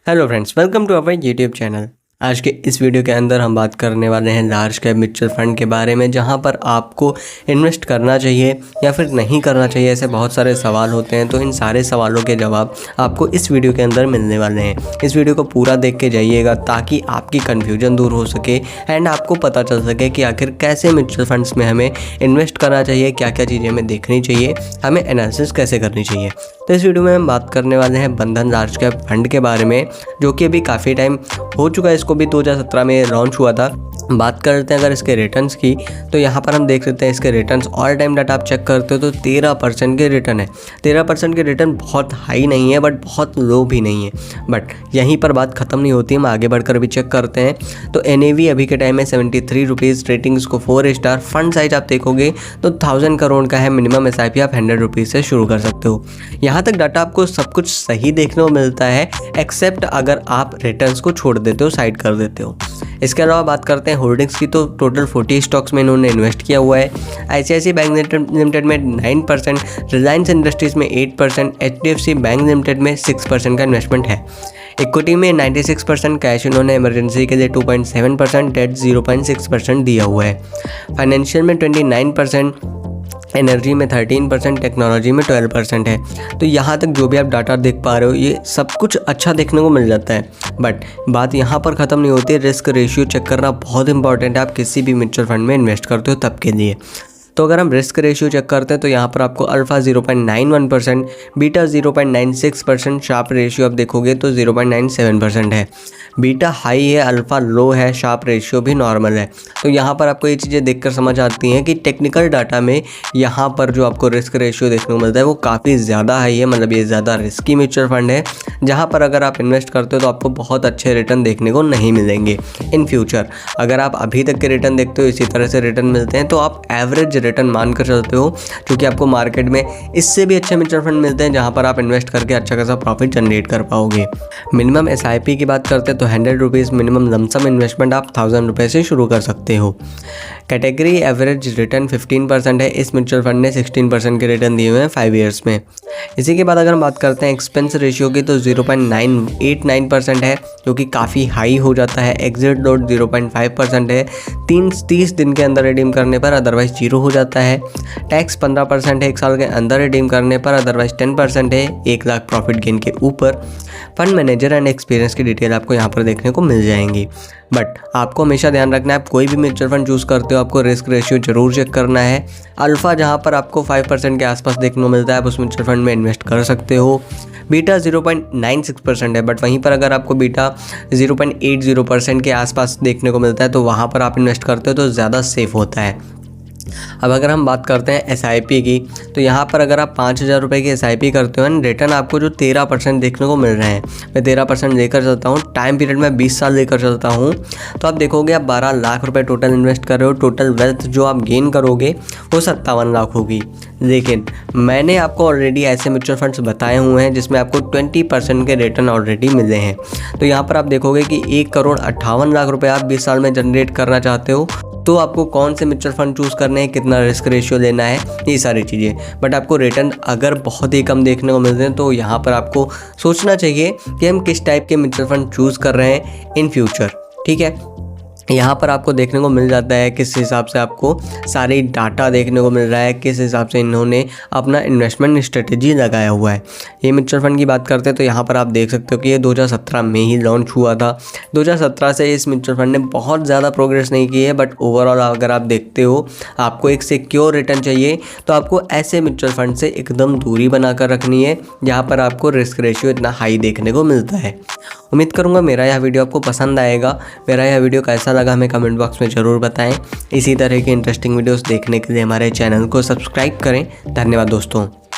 Hello friends, welcome to our YouTube channel. आज के इस वीडियो के अंदर हम बात करने वाले हैं लार्ज कैप म्यूचुअल फंड के बारे में, जहां पर आपको इन्वेस्ट करना चाहिए या फिर नहीं करना चाहिए। ऐसे बहुत सारे सवाल होते हैं, तो इन सारे सवालों के जवाब आपको इस वीडियो के अंदर मिलने वाले हैं। इस वीडियो को पूरा देख के जाइएगा ताकि आपकी कन्फ्यूजन दूर हो सके एंड आपको पता चल सके कि आखिर कैसे म्यूचुअल फंड्स में हमें इन्वेस्ट करना चाहिए, क्या क्या चीज़ें हमें देखनी चाहिए, हमें एनालिसिस कैसे करनी चाहिए। तो इस वीडियो में हम बात करने वाले हैं बंधन लार्ज कैप फंड के बारे में, जो कि अभी काफ़ी टाइम हो चुका है। इसको भी 2017 में लॉन्च हुआ था। बात करते हैं अगर इसके रिटर्न्स की, तो यहाँ पर हम देख सकते हैं इसके रिटर्न्स ऑल टाइम डाटा आप चेक करते हो तो 13% के रिटर्न है। 13% के रिटर्न बहुत हाई नहीं है बट बहुत लो भी नहीं है। बट यहीं पर बात ख़त्म नहीं होती, हम आगे बढ़कर भी चेक करते हैं। तो NAV अभी के टाइम में 73 रुपीज़, रेटिंग इसको 4 स्टार। फंड साइज आप देखोगे तो 1000 करोड़ का है। मिनिमम SIP आप 100 रुपीज़ से शुरू कर सकते हो। यहाँ तक डाटा आपको सब कुछ सही देखने को मिलता है, एक्सेप्ट अगर आप रिटर्न्स को छोड़ देते हो, साइड कर देते हो। इसके अलावा बात करते हैं होल्डिंग्स की, तो टोटल 40 स्टॉक्स में इन्होंने इन्वेस्ट किया हुआ है। ICICI बैंक लिमिटेड में 9%, रिलायंस इंडस्ट्रीज़ में 8%, HDFC बैंक लिमिटेड में 6% का इन्वेस्टमेंट है। इक्विटी में 96%, कैश इन्होंने इमरजेंसी के लिए 2.7%, डेट 0.6% दिया हुआ है। फाइनेंशियल में 29%, एनर्जी में 13%, टेक्नोलॉजी में 12% है। तो यहाँ तक जो भी आप डाटा देख पा रहे हो, ये सब कुछ अच्छा देखने को मिल जाता है। बट बात यहाँ पर ख़त्म नहीं होती है। रिस्क रेशियो चेक करना बहुत इंपॉर्टेंट है आप किसी भी म्यूचुअल फंड में इन्वेस्ट करते हो तब के लिए। तो अगर हम रिस्क रेशियो चेक करते हैं तो यहाँ पर आपको अल्फ़ा 0.91%, बीटा 0.96%, शार्प रेशियो आप देखोगे तो 0.97% है। बीटा हाई है, अल्फ़ा लो है, शार्प रेशियो भी नॉर्मल है। तो यहाँ पर आपको ये चीज़ें देखकर समझ आती हैं कि टेक्निकल डाटा में यहाँ पर जो आपको रिस्क रेशियो देखने को मिलता है वो काफ़ी ज़्यादा हाई है। मतलब ये ज़्यादा रिस्की म्यूचुअल फंड है, जहाँ पर अगर आप इन्वेस्ट करते हो तो आपको बहुत अच्छे रिटर्न देखने को नहीं मिलेंगे इन फ्यूचर। अगर आप अभी तक के रिटर्न देखते हो, इसी तरह से रिटर्न मिलते हैं, तो आप एवरेज रिटर्न मानकर चलते हो, क्योंकि आपको मार्केट में इससे भी अच्छे म्यूचुअल फंड मिलते हैं जहां पर आप इन्वेस्ट करके अच्छा खासा प्रॉफिट जनरेट कर पाओगे। मिनिमम SIP की बात करते हैं तो 100 रुपीज़ मिनिमम लमसम इन्वेस्टमेंट आप 1000 रुपये से शुरू कर सकते हो। कैटेगरी एवरेज रिटर्न 15% है। इस म्यूचुअल फंड ने 16% के रिटर्न दिए हुए हैं 5 ईयर्स में। इसी के बाद अगर हम बात करते हैं एक्सपेंस रेशियो की, तो 0.989% है, जो कि काफ़ी हाई हो जाता है। एग्जिट लोड 0.5% है, 30 दिन के अंदर रिडीम करने पर, अदरवाइज 0 हो जाता है। टैक्स 15% है 1 साल के अंदर रिडीम करने पर, अदरवाइज 10% है 1 लाख प्रॉफिट गेन के ऊपर। फंड मैनेजर एंड एक्सपीरियंस की डिटेल आपको यहाँ पर देखने को मिल जाएंगी। बट आपको हमेशा ध्यान रखना है, आप कोई भी म्यूचुअल फंड चूज़ करते हो आपको रिस्क रेशियो जरूर चेक करना है। अल्फ़ा जहाँ पर आपको 5% के आसपास देखने को मिलता है, आप उस म्यूचुअल फंड में इन्वेस्ट कर सकते हो। बीटा 0.96% है, बट वहीं पर अगर आपको बीटा 0.80% के आसपास देखने को मिलता है तो वहाँ पर आप इन्वेस्ट करते हो तो ज़्यादा सेफ होता है। अब अगर हम बात करते हैं SIP की, तो यहाँ पर अगर आप 5000 रुपये की SIP करते हो, रिटर्न आपको जो 13% देखने को मिल रहे हैं, मैं 13% लेकर चलता हूँ, टाइम पीरियड में 20 साल लेकर चलता हूँ, तो आप देखोगे आप 12 लाख रुपए टोटल इन्वेस्ट कर रहे हो। टोटल वेल्थ जो आप गेन करोगे वो 57 लाख होगी। लेकिन मैंने आपको ऑलरेडी ऐसे म्यूचुअल फंड्स बताए हुए हैं जिसमें आपको 20% के रिटर्न ऑलरेडी मिले हैं। तो यहाँ पर आप देखोगे कि 1,58,00,000 रुपये आप 20 साल में जनरेट करना चाहते हो, तो आपको कौन से म्यूचुअल फंड चूज़ करने हैं, कितना रिस्क रेशियो लेना है, ये सारी चीज़ें। बट आपको रिटर्न अगर बहुत ही कम देखने को मिलते हैं तो यहाँ पर आपको सोचना चाहिए कि हम किस टाइप के म्यूचुअल फंड चूज़ कर रहे हैं इन फ्यूचर। ठीक है, यहाँ पर आपको देखने को मिल जाता है किस हिसाब से आपको सारी डाटा देखने को मिल रहा है, किस हिसाब से इन्होंने अपना इन्वेस्टमेंट स्ट्रेटेजी लगाया हुआ है। ये म्यूचुअल फंड की बात करते हैं तो यहाँ पर आप देख सकते हो कि ये 2017 में ही लॉन्च हुआ था। 2017 से इस म्यूचुअल फंड ने बहुत ज़्यादा प्रोग्रेस नहीं की है, बट ओवरऑल अगर आप देखते हो आपको एक सिक्योर रिटर्न चाहिए तो आपको ऐसे म्यूचुअल फंड से एकदम दूरी बनाकर रखनी है जहाँ पर आपको रिस्क रेशियो इतना हाई देखने को मिलता है। उम्मीद करूँगा मेरा यह वीडियो आपको पसंद आएगा। मेरा यह वीडियो कैसा लगा हमें कमेंट बॉक्स में ज़रूर बताएं। इसी तरह के इंटरेस्टिंग वीडियोस देखने के लिए हमारे चैनल को सब्सक्राइब करें। धन्यवाद दोस्तों।